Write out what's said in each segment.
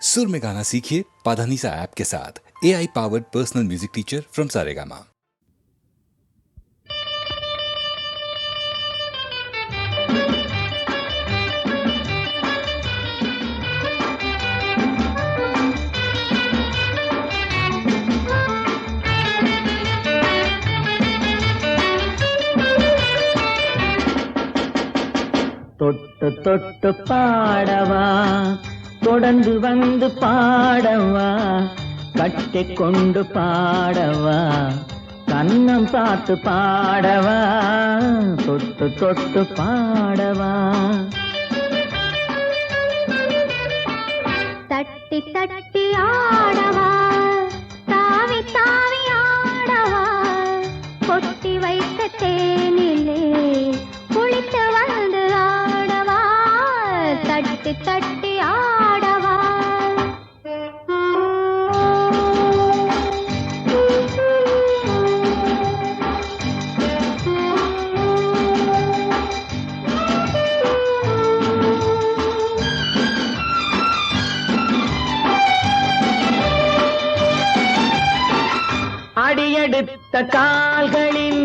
सुर में गाना सीखिए पाधानीसा ऐप के साथ। AI powered personal music teacher from Saregama. தொட்டு தொட்டு பாடவா, தொடர்ந்து வந்து பாடவா, கட்டி கொண்டு பாடவா, கண்ணம் பார்த்து பாடவா, தொட்டு தொட்டு பாடவா. தட்டி தட்டி ஆடவா, தாவி தாவி ஆடவா, கொட்டி வைத்த தேனிலே குளித்து வந்து ஆடவா, தட்டி தட்டி ஆடவா. அடியெடுத்த கால்களின்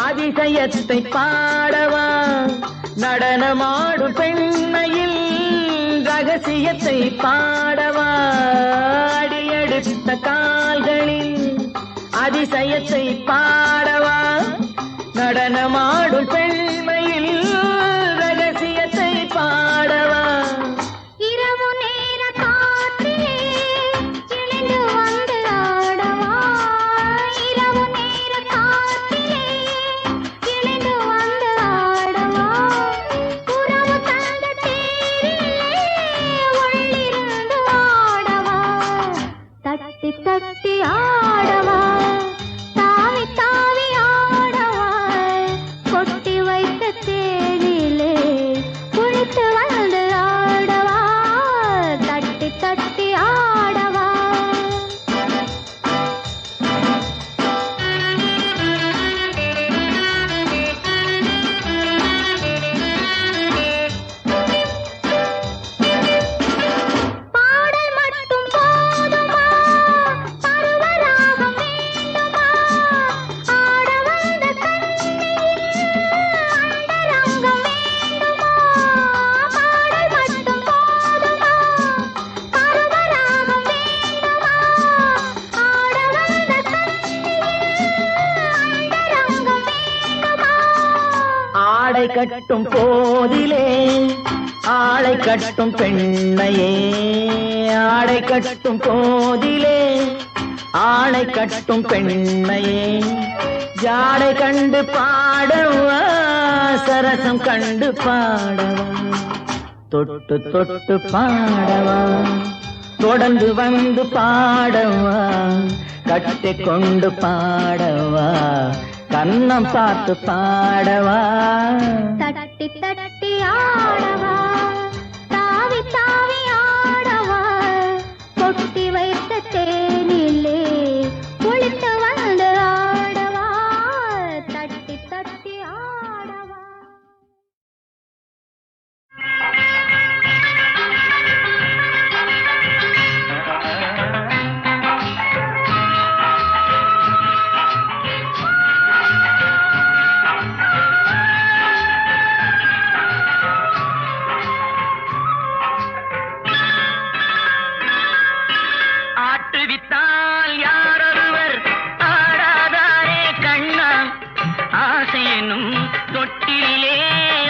அதிசயத்தை பாடவா, நடனமாடும் பெண்மையில் ரகசியத்தை பாடவா. அடியெடுத்த கால்களின் அதிசயத்தை பாடவா, நடனமாடும் பெண்மையில் ரகசியத்தை பாடவா. இரவு நேர காற்றிலே எழுந்து வந்து ஆடவா, இரவு நேர காற்றிலே எழுந்து வந்து ஆடவா, உறவு தந்த தேரிலே உள்ளிருந்து ஆடவா, தட்டி தட்டி ஆடவா, தாவி தாவி ஆடவா, கொட்டி வைத்த தேனிலே குளித்து வந்து ஆடவா, தட்டி தட்டி ஆடவா. பாடல் மட்டும் போதுமா, பருவராகம் வேண்டுமா, ஆட வந்த கண்ணியில் அந்தரங்கம் வேண்டுமா. பாடல் மட்டும் போதுமா, பருவராகம் வேண்டுமா, ஆட வந்த கண்ணியில் அந்தரங்கம் வேண்டுமா. ஆடை கட்டும் போதிலே ஆளை கட்டும் பெண்ணையே, ஆடை கட்டும் போதிலே ஆளை கட்டும் பெண்ணையே, ஜாடை கண்டு பாடவா, சரசம் கண்டு பாடவா, தொட்டு தொட்டு பாடவா, தொடர்ந்து வந்து பாடவா, கட்டி கொண்டு பாடவா, கண்ணம் பார்த்து பாடவா. தட்டி தட்டி ஆடவா, தாவி தாவி ஆடவா, கொட்டி வைத்த தேனிலே குளித்து வந்து ஆடவா, தட்டி தட்டி ஆடவா. ஆட்டுவித்தால் யாரொருவர் ஆடாதாரே கண்ணா, ஆசையெனும் தொட்டிலே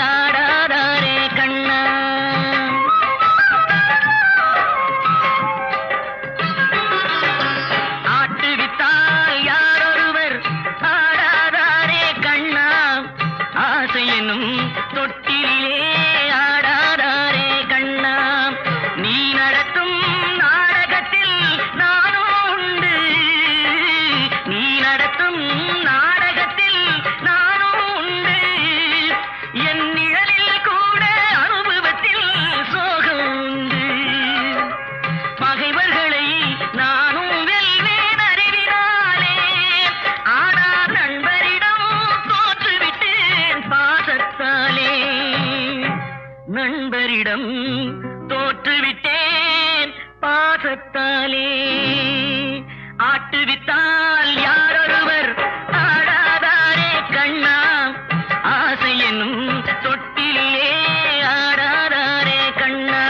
ஆடாதாரே கண்ணா. ஆட்டுவித்தால் யாரொருவர் ஆடாதாரே கண்ணா, ஆசையெனும் தொட்டிலே ஆடாதாரே கண்ணா. நீ நடத்தும் நாடகத்தில் நானும் உண்டு, நீ நடத்தும் நாடகத்தில் நானும் உண்டு, என் நிழலில் கூட அனுபவத்தில் சோகம் உண்டு. பகைவர்களை நானும் வெல்வேன் அறிவினாலே, ஆனால் நண்பரிடம் தோற்றுவிட்டேன் பாசத்தாலே, நண்பரிடம் தோற்றுவிட்டேன் பாசத்தாலே ஆட்டுவித்தால் யாரொருவர் ஆடாதாரே கண்ணா ஆசை என்னும் தொட்டிலே ஆடாதாரே கண்ணா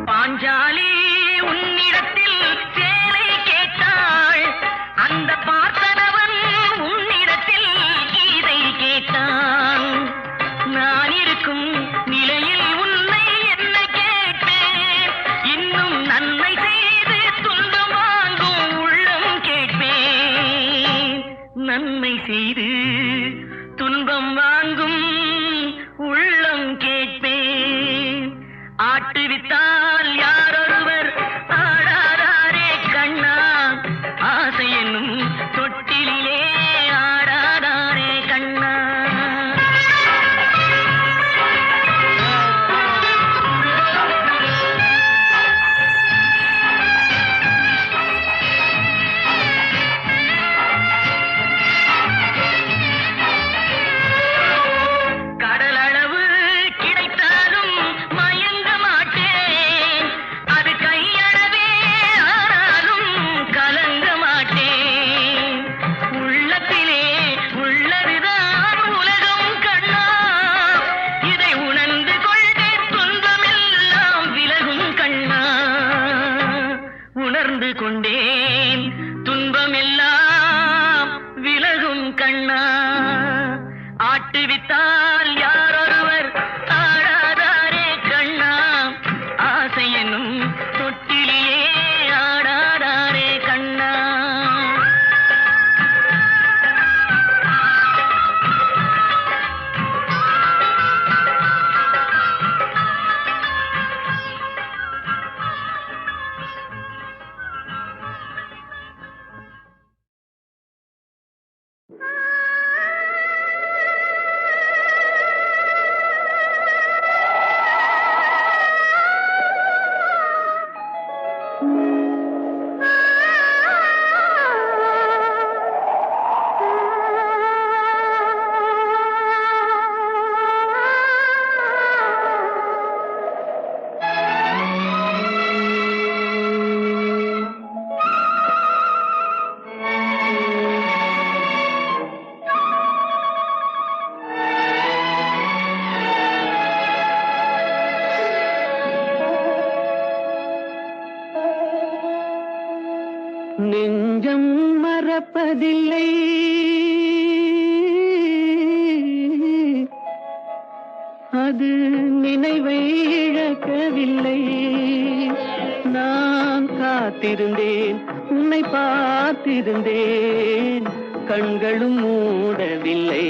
பாஞ்சாலி உன்னிடத்தில் சேலை கேட்டாள் அந்த பார்த்தனவன் உன்னிடத்தில் கீதை கேட்டான் நான் இருக்கும் நிலையில் உன்னை என்ன கேட்பேன் இன்னும் நன்மை செய்து துன்பம் வாங்கும் உள்ளம் கேட்பேன் நன்மை செய்து துன்பம் வாங்கும் உள்ளம் கேட்பேன் ஆட்டுவித்தால் யாரொருவர் ஆடாதாரே கண்ணா ஆசை என்னும் தொட்டிலே ஆடாதாரே கண்ணா கடலளவு கிடைத்தாலும் மயங்க மாட்டேன் அது கையளவே ஆனாலும் கலங்க மாட்டேன் உள்ளத்திலே உள்ளதுதான் உலகம் கண்ணா இதை உணர்ந்து கொள்கை துன்பமெல்லாம் விலகும் கண்ணா உணர்ந்து கொண்டேன் துன்பமெல்லாம் விலகும் கண்ணா ஆட்டுவித்தால் யாரொருவர் ஆடாதாரே கண்ணா ஆசை என்னும் தொட்டிலே ஆடாதாரே கண்ணா நெஞ்சம் மறப்பதில்லை அது நினைவை இழக்கவில்லை நான் காத்திருந்தேன் உன்னை பார்த்திருந்தேன் கண்களும் மூடவில்லை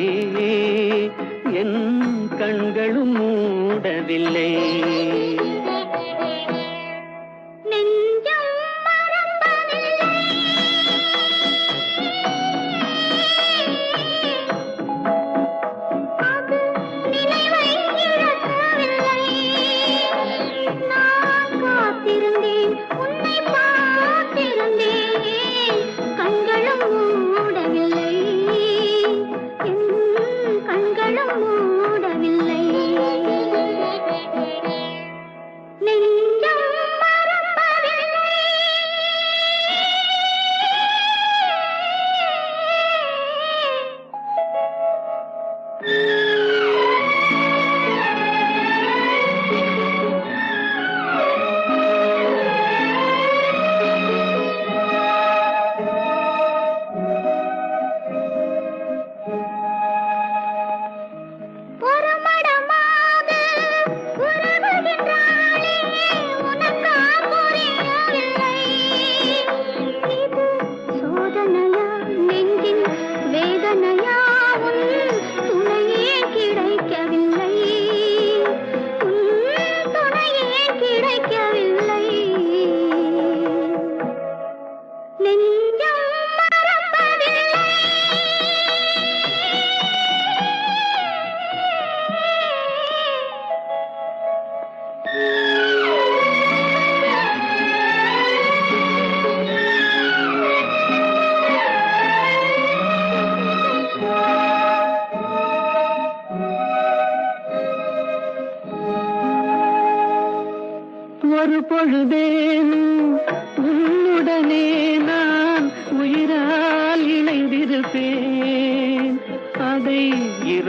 என் கண்களும் மூடவில்லை நெஞ்சம் மறப்பதில்லை அது நினைவை இழக்கவில்லை நான் காத்திருந்தேன் உன்னை பார்த்திருந்தேன் கண்களும் மூடவில்லை என் கண்களும் மூடவில்லை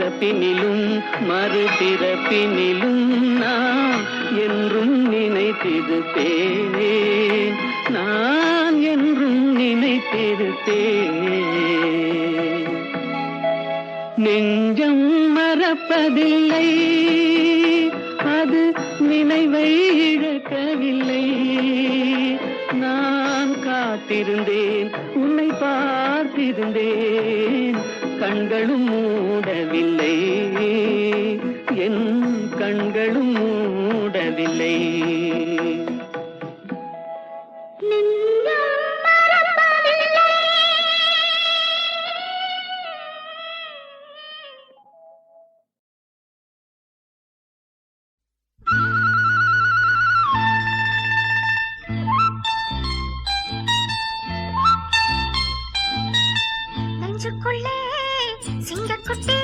பிறப்பினிலும் மறுபிறப்பினிலும் நான் என்றும் நினைத்திருப்பேன், நான் என்றும் நினைத்திருப்பேன். நெஞ்சம் மறப்பதில்லை, அது நினைவை இழக்கவில்லை. நான் காத்திருந்தேன், உன்னை பார்த்திருந்தேன், கண்களும் மூடவில்லை, என் கண்களும் மூடவில்லை. நெஞ்சம் மறப்பதில்லை. நெஞ்சுக்குள்ளே சிங்கக்குட்டி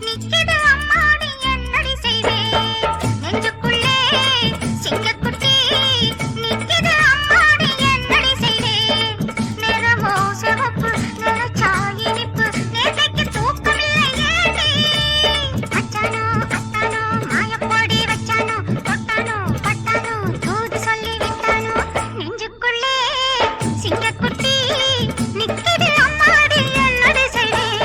நிக்குது அம்மாடி, என்னடி செய்வேன்? நெஞ்சுக்குள்ளே சிங்கக்குட்டி நிக்குது அம்மாடி, என்னடி செய்வேன்? நிறமோ சிவப்பு, நிறச்சா இனிப்பு, நேத்தைக்கு தூக்கமில்லை ஏடி. அச்சானோ அத்தானோ மாயப்பொடி வச்சானோ, தொட்டானோ பட்டானோ தூது சொல்லி விட்டானோ. நெஞ்சுக்குள்ளே சிங்கக்குட்டி நிக்குது அம்மாடி, என்னடி செய்வேன்?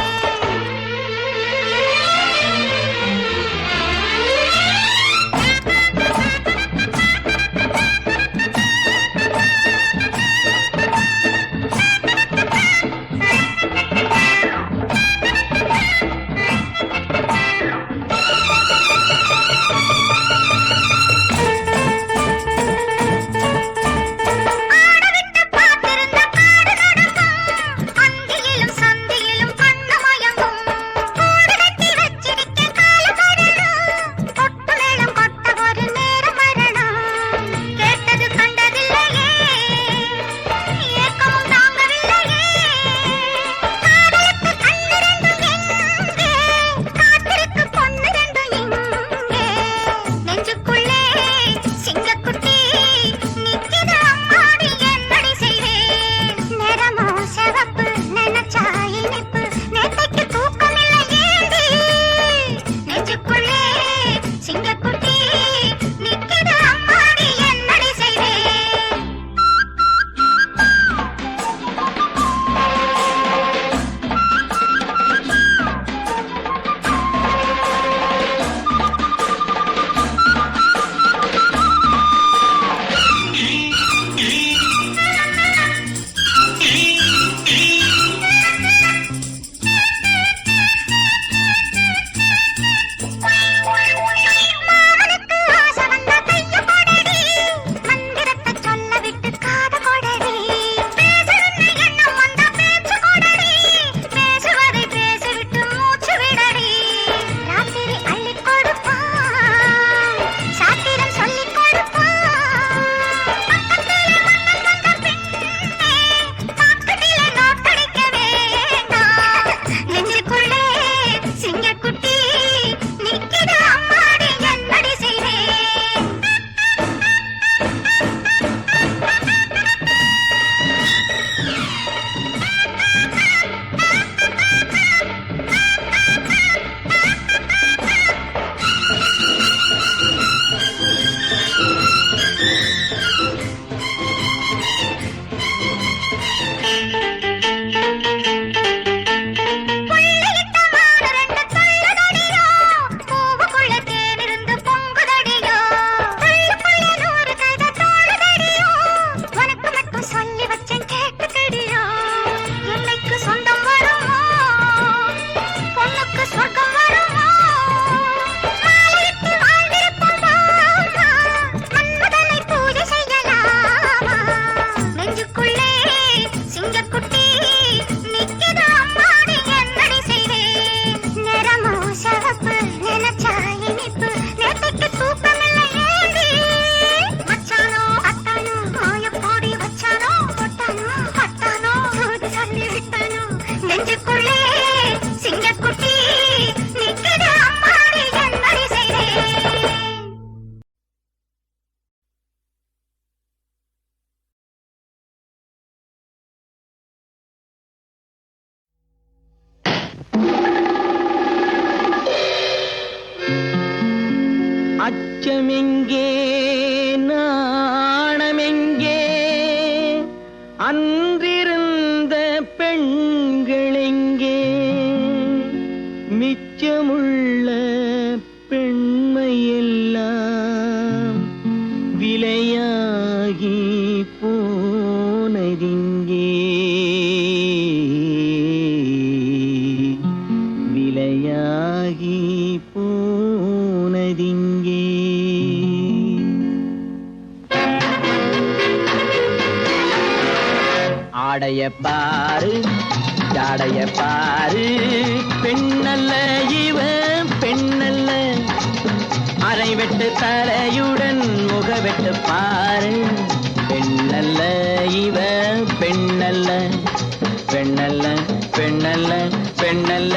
அச்சமெங்கே நாணமெங்கே அன்றிருந்த பெண்களெங்கே மிச்சமுள்ள பெண்மையெல்லாம் விலையாகி போனதிங்கே விலையாகி போனதிங்கே ஆடைய பாரு ஜாடைய பாரு பெண்ணல்ல இவ பெண்ணல்ல அரை வெட்டு தலையுடன் முகவெட்டு பாரு பெண்ணல்ல இவ பெண்ணல்ல பெண்ணல்ல பெண்ணல்ல பெண்ணல்ல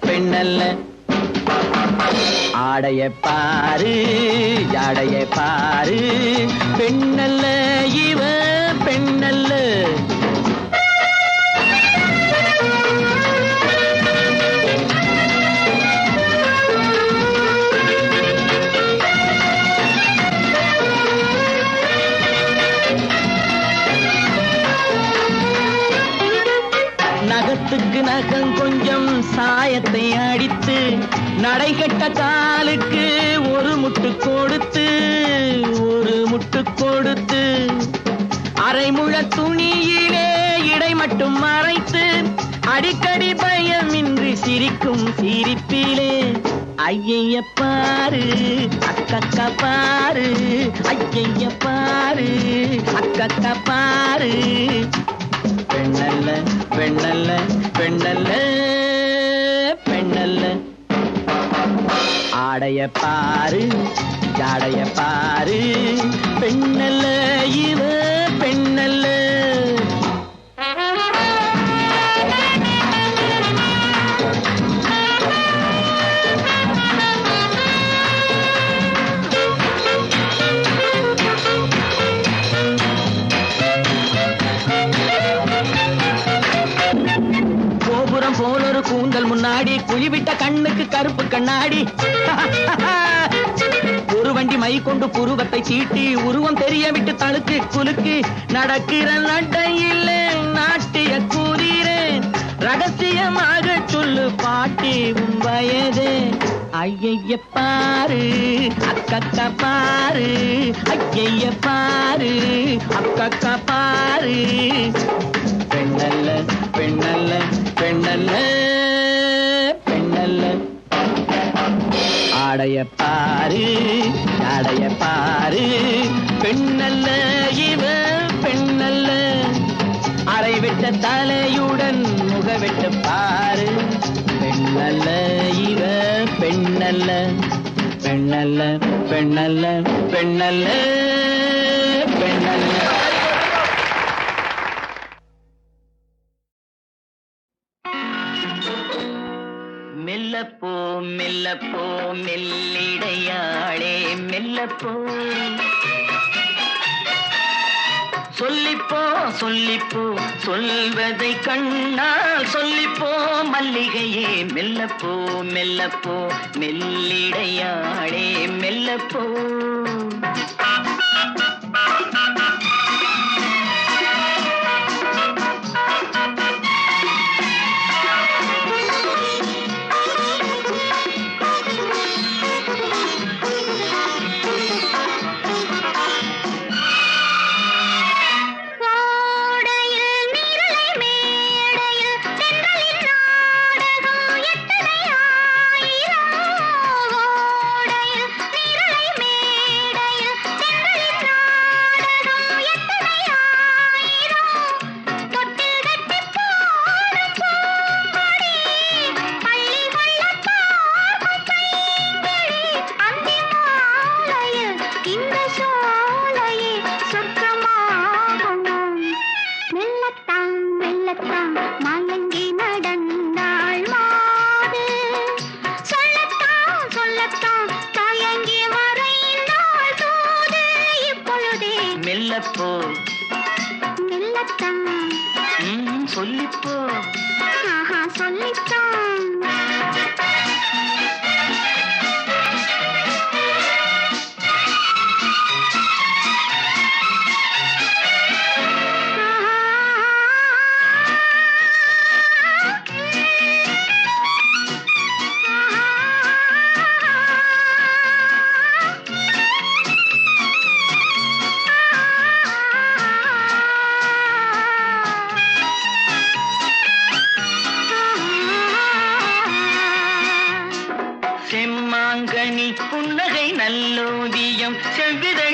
பெண்ணல்ல ஆடைய பாரு ஜாடைய பாரு பெண்ணல்ல இவ பெண்ணல்ல நகத்துக்கு நகம் கொஞ்சம் சாயத்தை அடித்து நடைகட்ட காலுக்கு ஒரு முட்டு கொடுத்து அரைமுழ துணியிலே இடை மட்டும் மறைத்து அடிக்கடி பயமின்றி சிரிக்கும் சிரிப்பிலே ஐய பாரு அக்கக்க பாரு ஐய பாரு அக்கக்க பாரு பெண்ணல்ல பெண்ணல்ல பெண்ணல்ல பெண்ணல்ல ஆடைய பாரு ஜாடைய பாரு பெண்ணல்ல இவ பெண்ணல்ல போலொரு கூந்தல் முன்னாடி குழிவிட்ட கண்ணுக்கு கருப்பு கண்ணாடி ஒரு வண்டி மை கொண்டு புருவத்தை சீட்டி உருவம் தெரிய விட்டு தழுக்கு குலுக்கு நடக்கிற நடையில் நாட்டிய கூறீரேன் ரகசியமாக சொல்லு பாட்டி உன் வயது ஐய பாரு அக்கக்க பாரு ஐய பாரு அக்கக்க பாரு பெண்ணல்ல பெண்ணல்ல பெண்ணல்ல பெண்ணல்ல ஆடைய பாரு ஆடைய பாரு பெண்ணல்ல இவ பெண்ணல்ல அரை விட்ட தலையுடன் முகவெட்டு பாரு பெண்ணல்ல இவ பெண்ணல்ல பெண்ணல்ல பெண்ணல்ல பெண்ணல்ல பெண்ணல்ல மெல்லப்போ மெல்லப்போ மெல்லிடையாளே மெல்லப்போ சொல்லிப்போ சொல்லிப்போ சொல்வதை கண்ணால் சொல்லிப்போ மல்லிகையே மெல்லப்போ மெல்லப்போ மெல்லிடையாளே மெல்லப்போ மெல்லப்போ மெல்லத்தான் சொல்லிப்போ. சொல்லித்தான்.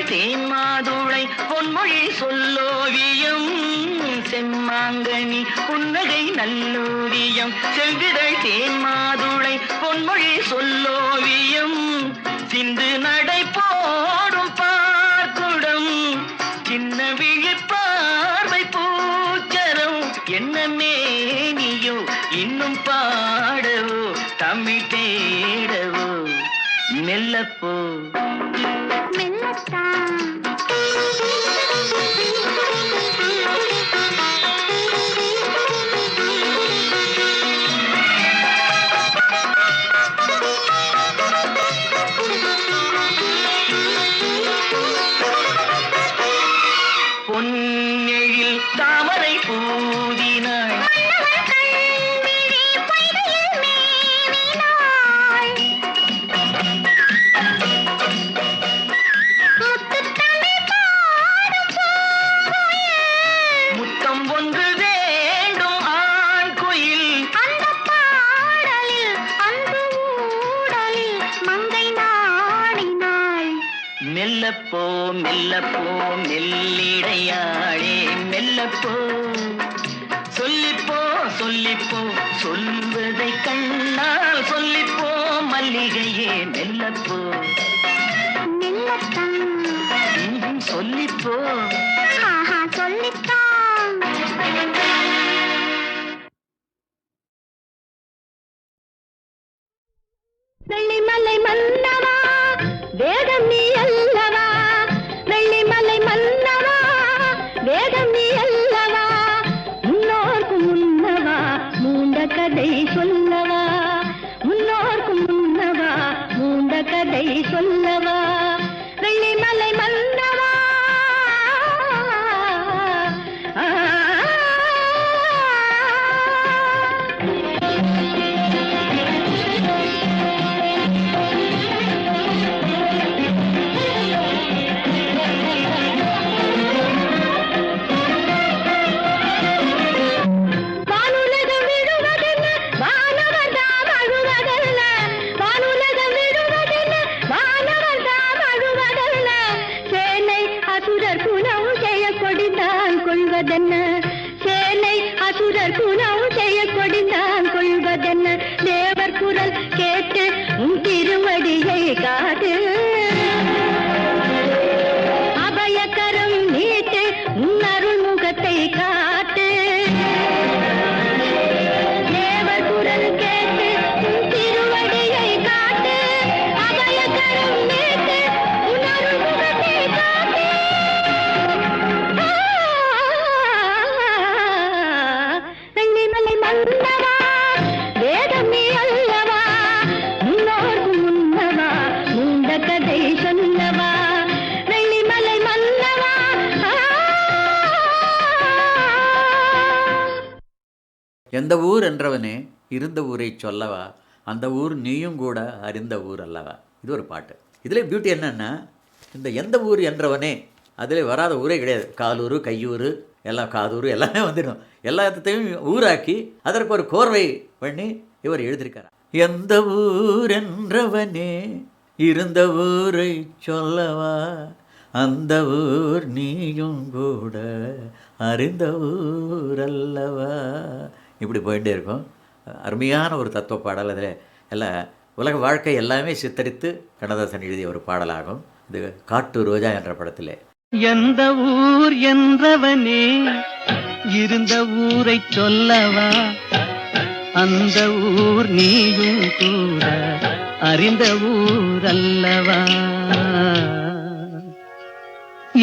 செவ்விதழ் தேன் மாதுளை பொன்மொழி சொல்லோவியம் செம்மாங்கனி புன்னகை நல்லோவியம் செவ்விதழ் தேன் மாதுளை பொன்மொழி சொல்லோவியம் சிந்து நடை போடும் பார்க்குடம் சின்ன விழிப்பார்வை பூச்சரம் என்ன மேனியோ இன்னும் பாடவோ தமிழ் தேடவோ மெல்லப்போ மெல்லத்தான் பொன்னெழில் தாமரை பூதினாள் முத்தம் ஒன்று வேண்டும் ஆண் குயில் அந்த பாடலில் அந்த ஊடலில் மங்கை நாடினாள் மெல்லப்போ மெல்லப்போ மெல்லிடையாளே மெல்லப்போ சொல்லிப்போ சொல்லிப்போ சொல்வதை கண்ணால் சொல்லிப்போ மல்லிகையே மெல்லப்போ மெல்லத்தான் சொல்லிப்போ ஆஹா சொல்லித்தான் வெள்ளிமலை மன்னவா வேதம் நீ அல்லவா வெள்ளிமலை மன்னவா வேதம் நீ அல்லவா முன்னோர்க்கு முன்னவா மூண்ட கதை சொல்லவா முன்னோர்க்கு முன்னவா மூண்ட கதை சொல்லவா வெள்ளிமலை மன்னவா வானுலகம் விடுவதென்ன வானவர் தாம் அழுவதல்ல வானுலகம் விடுவதென்ன வானவர் தாம் அழுவதல்ல சேனை அசுரர் குணம் செய்ய கொடிந்தான் கொள்வதென்ன சேனை அசுரர் குணம் செய்ய கொடிந்தான் கொள்வதென்ன தேவர் குரல் கேட்டு உன் திருவடியை காட்டு அபயக்கரம் நீட்டு உன் அருள் முகத்தை காட்டு தேவர் குரல் கேட்டு உன் திருவடியை காட்டு அபயக்கரம் நீட்டு உன் அருள் முகத்தை காட்டு வெள்ளிமலை மன்னவா வேதம் நீ அல்லவா முன்னோர்க்கு முன்னவா மூண்ட கதை சொல்லவா வெள்ளிமலை மன்னவா எந்த ஊர் என்றவனே இருந்த ஊரை சொல்லவா அந்த ஊர் நீயும் கூட அறிந்த ஊர் அல்லவா. இது ஒரு பாட்டு. இதில் பியூட்டி என்னென்னா இந்த எந்த ஊர் என்றவனே அதில் வராத ஊரே கிடையாது. காலூர் கையூர் எல்லாம் காதூர் எல்லாமே வந்துடும். எல்லாத்தையும் ஊராக்கி அதற்கு ஒரு கோர்வை பண்ணி இவர் எழுதியிருக்கார். எந்த ஊர் என்றவனே இருந்த ஊரை சொல்லவா அந்த ஊர் நீயும் கூட அறிந்த ஊர் அல்லவா. இப்படி போயிட்டே இருக்கும். அருமையான ஒரு தத்துவ பாடல். அதில் எல்லாம் உலக வாழ்க்கை எல்லாமே சித்தரித்து கண்ணதாசன் எழுதிய ஒரு பாடலாகும். இது காட்டு ரோஜா என்ற படத்தில் எந்த ஊர் என்றவனே இருந்த ஊரை சொல்லவா அந்த ஊர் நீயும் கூட அறிந்த ஊர் அல்லவா.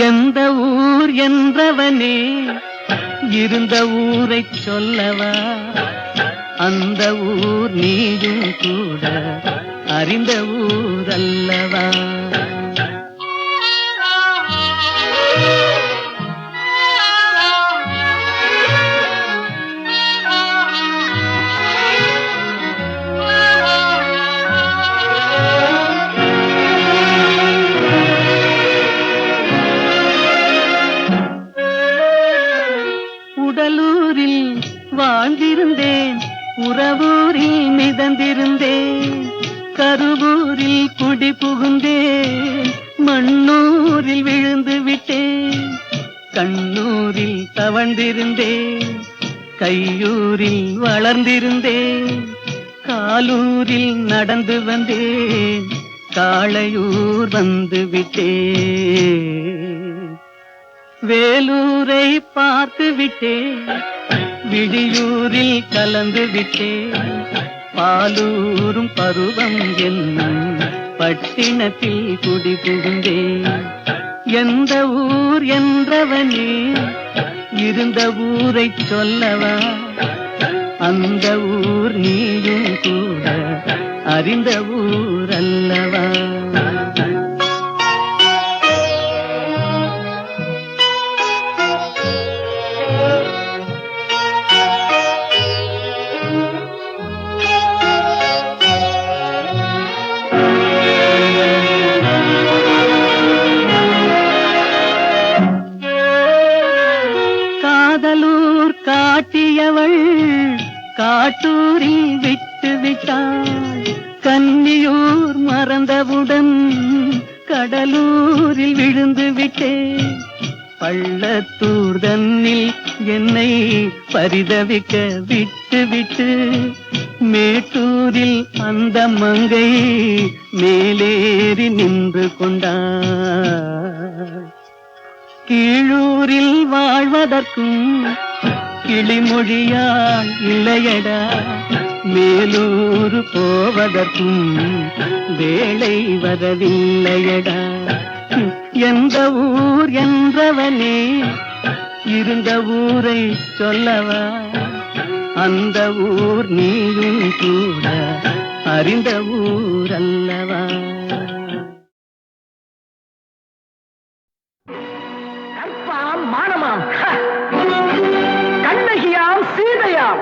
எந்த ஊர் என்றவனே இருந்த ஊரை சொல்லவா அந்த ஊர் நீயும் கூட அறிந்த ஊர் அல்லவா. உடலூரில் வாழ்ந்திருந்தேன், உறவூரில் மிதந்திருந்தேன், கருவூரில் குடி புகுந்தேன், மண்ணூரில் விழுந்து விட்டேன். கண்ணூரில் தவழ்ந்திருந்தேன், கையூரில் வளர்ந்திருந்தேன். காலூரில் நடந்து வந்தேன், காளையூர் வந்து விட்டேன். வேலூரை பார்த்து விட்டேன், விடியூரில் கலந்து விட்டேன். பாலூரும் பருவம் என்னும் பட்டினத்தில் குடி புகுந்தேன். எந்த ஊர் என்றவனே, இருந்த ஊரை சொல்லவா? அந்த ஊர் நீயும் கூட அறிந்த ஊர் அல்லவா? காதலூர் காட்டியவள் காட்டூரில் விட்டு விட்டாள். கன்னியூர் மறந்தவுடன் கடலூரில் விழுந்து விட்டேன். பள்ளத்தூர் தன்னில் என்னை பரிதவிக்க விட்டு விட்டு மேட்டூரில் அந்த மங்கை மேலேறி நின்று கொண்டாள். கீழூரில் வாழ்வதற்கும் கிளிமொழியால் இல்லையடா, மேலூர் போவதற்கும் வேளை வரவில்லையடா. எந்த ஊர் என்றவனே, இருந்த ஊரை சொல்லவா? அந்த ஊர் நீயும் கூட அறிந்த ஊர் அல்லவா? மானமாம் கண்ணகியாம் சீதையாம்.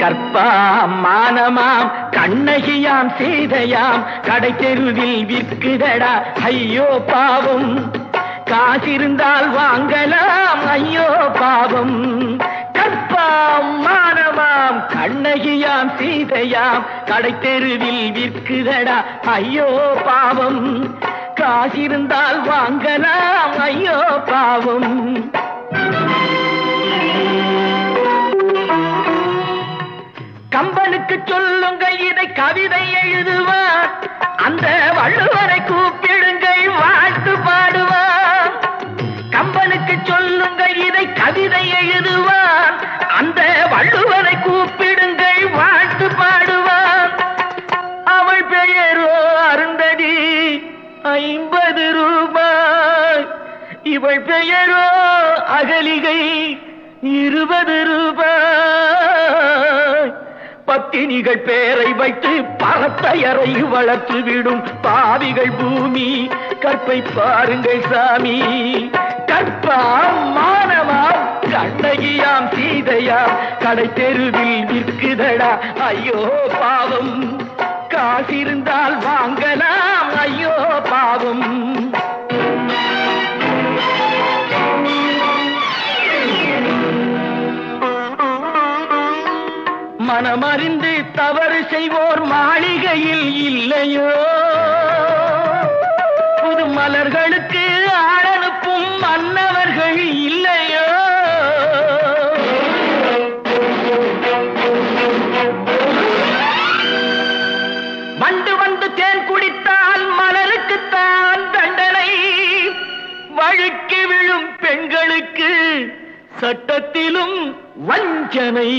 கற்பாம் மானமாம் கண்ணகியாம் சீதையாம், கடை தெருவில் விற்குதடா ஐயோ பாவம். காசிருந்தால் வாங்கலாம் ஐயோ பாவம். கற்பாம் மானமாம் கண்ணகியாம் சீதையாம், கடை தெருவில் விற்குதடா ஐயோ பாவம். காசிருந்தால் வாங்கலாம் ஐயோ பாவம். கம்பனுக்கு சொல்லுங்கள் இதை கவிதை எழுதுவார், அந்த வள்ளுவரை கூப்பிடுங்கள் வாழ்த்து பாடுவார். கம்பனுக்கு சொல்லுங்கள் இதை கவிதை எழுதுவார், அந்த வள்ளுவரை கூப்பிடுங்கள் வாழ்த்து பாடுவார். அவள் பெயரோ அருந்ததி 50 ரூபாய், இவள் பெயரோ அகலிகை 20 ரூபாய். பத்தினிகள் பேரை வைத்து பரத்தையரை வளர்த்து விடும் பாவிகள் பூமி, கற்பை பாருங்கள் சாமி. கற்பாம் மானமாம் கண்ணகியாம் சீதையாம், கடை தெருவில் விற்குதடா ஐயோ பாவம். காசிருந்தால் வாங்கலாம் ஐயோ பாவம். மனமறிந்து தவறு செய்வோர் மாளிகையில் இல்லையோ, புது மலர்களுக்கு ஆளனுப்பும் மன்னவர்கள் இல்லையோ. வண்டு வந்து தேன் குடித்தால் மலருக்குத்தான் தண்டனை, வழுக்கி விழும் பெண்களுக்கு சட்டத்திலும் வஞ்சனை.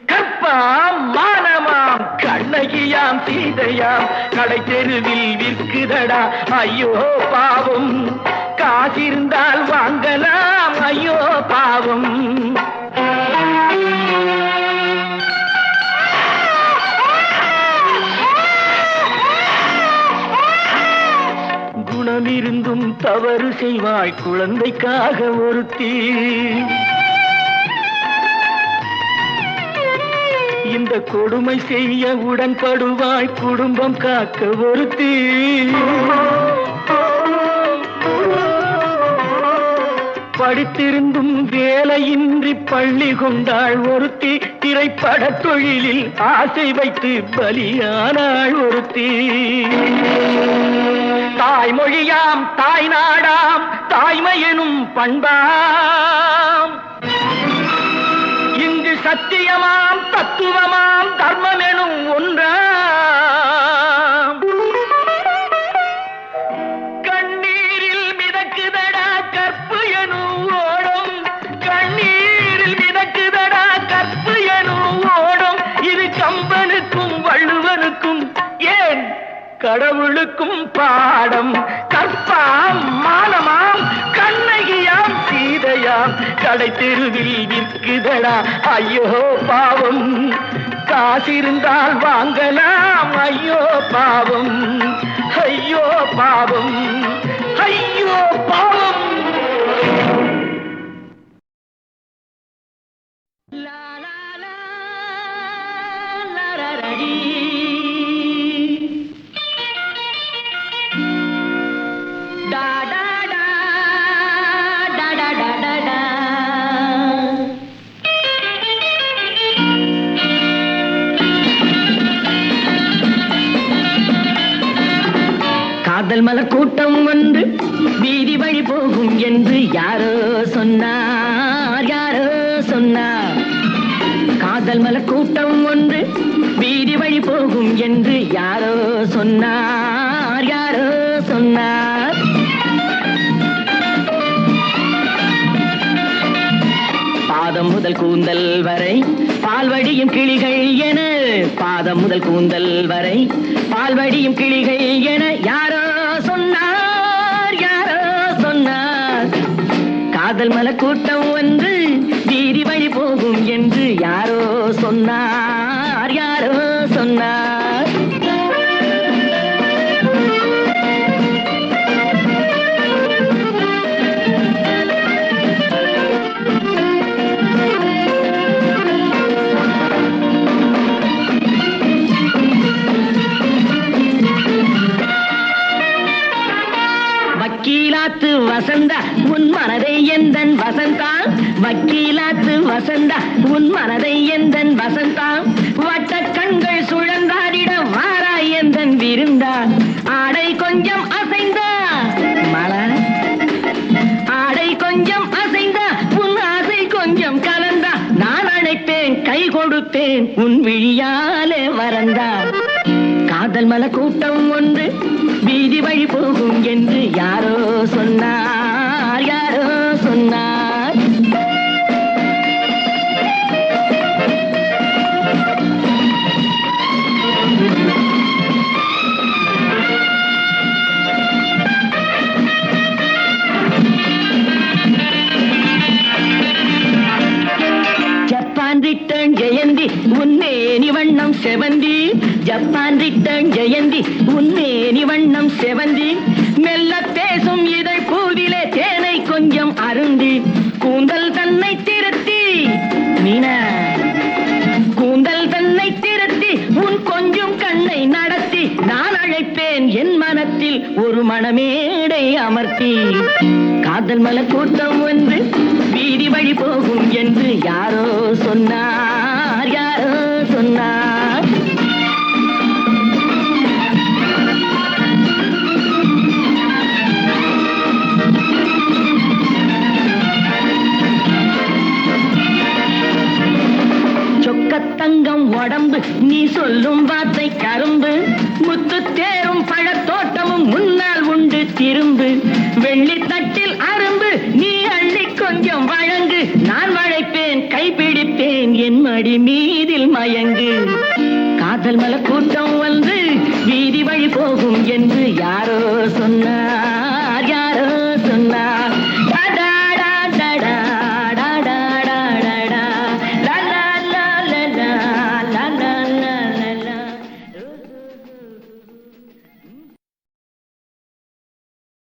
கற்பாம் மானமாம் கண்ணகியாம் சீதையாம், கடை தெருவில் விற்குதடா ஐயோ பாவம். காசிருந்தால் வாங்கலாம் ஐயோ பாவம். குணமிருந்தும் தவறு செய்வாய் குழந்தைக்காக ஒருத்தி, இந்த கொடுமை செய்ய உடன்படுவாய் குடும்பம் காக்க ஒருத்தி. படித்திருந்தும் வேலையின்றி பள்ளி கொண்டாள் ஒருத்தி, திரைப்பட தொழிலில் ஆசை வைத்து பலியானாள் ஒருத்தி. தாய்மொழியாம் தாய் நாடாம் தாய்மையெனும் பண்பாம், இங்கு சத்தியமாம் தத்துவமாம் தர்மமெனும் ஒன்றாம். கண்ணீரில் மிதக்குதடா கற்பு எனும் ஓடம், கண்ணீரில் மிதக்குதடா கற்பு எனும் ஓடம். இது கம்பனுக்கும் வள்ளுவனுக்கும் ஏன் கடவுளுக்கும் பாடம். கற்பாம் மானமாம் கண்ணகியாம் சீதையாம் கடை தெருவில் விற்குதடா ஐயோ பாவம். காசிருந்தால் வாங்கலாம் ஐயோ பாவம், ஐயோ பாவம், ஐயோ பாவம். லா லா லா லா லா லா D. Da da da da da da da da. காதல் மலர் கூட்டம் ஒன்று வீதி வழி போகும் என்று யாரோ சொன்னார், யாரோ சொன்னார். காதல் மலர் கூட்டம் ஒன்று வீதி வழி போகும் என்று யாரோ சொன்னார், யாரோ சொன்னார். பாதம் முதல் கூந்தல் வரை பால்வடியும் கிளிகள் என, பாதம் முதல் கூந்தல் வரை பால்வடியும் கிளிகள் என யாரோ சொன்னார், யாரோ சொன்னார். காதல் மலர் கூட்டம் ஒன்று வீதி வழி போகும் என்று யாரோ சொன்னார், யாரோ சொன்னார். வக்கீலாத்து வசந்தா உன் மனதை எந்தன் வசந்தா, வக்கீலாத்து வசந்தா உன் மனதை எந்தன் வசந்தா. வட்ட கண்கள் சுழந்தாடிட வாராய் எந்தன் விருந்தா. ஆடை கொஞ்சம் அசைந்தா மலர், ஆடை கொஞ்சம் அசைந்தா உன் ஆசை கொஞ்சம் கலந்தா. நான் அழைப்பேன் கை கொடுப்பேன் உன் விழியாலே வரந்தா. காதல் மலர் கூட்டம் ஒன்று வீதி வழி போகும் என்று யாரோ சொன்னார், யாரோ சொன்னார். ஜப்பான் ரிட்டர்ன் ஜெயந்தி உன்னேனி வண்ணம் செவந்தி, ஜப்பான் ரிட்டர்ன் ஜெயந்தி உன்னேனி வண்ணம் செவந்தி. மெல்ல பேசும் இதழ் பூவிலே தேனை கொஞ்சம் அருந்தி, கூந்தல் தன்னை திருத்தி மீனா, கூந்தல் தன்னை திருத்தி உன் கொஞ்சம் கண்ணை நடத்தி. நான் அழைப்பேன் என் மனத்தில் ஒரு மணமேடை அமர்த்தி. காதல் மலர் கூட்டம் ஒன்று வீதி வழி போகும் என்று யாரோ சொன்னார், யாரோ சொன்னார். சொக்கத்தங்கம் உடம்பு நீ சொல்லும் வார்த்தை கரும்பு, முத்து தேரும் பழத்தோட்டமும் முன்னால் உண்டு திரும்பு. வெள்ளி தட்டில் அரும்பு நீ அள்ளி கொஞ்சம் வழங்கு, நான் வளைப்பேன் கைப்பிடிப்பேன் என் மடி மீதில் மயங்கு. காதல் மலர் கூட்டம்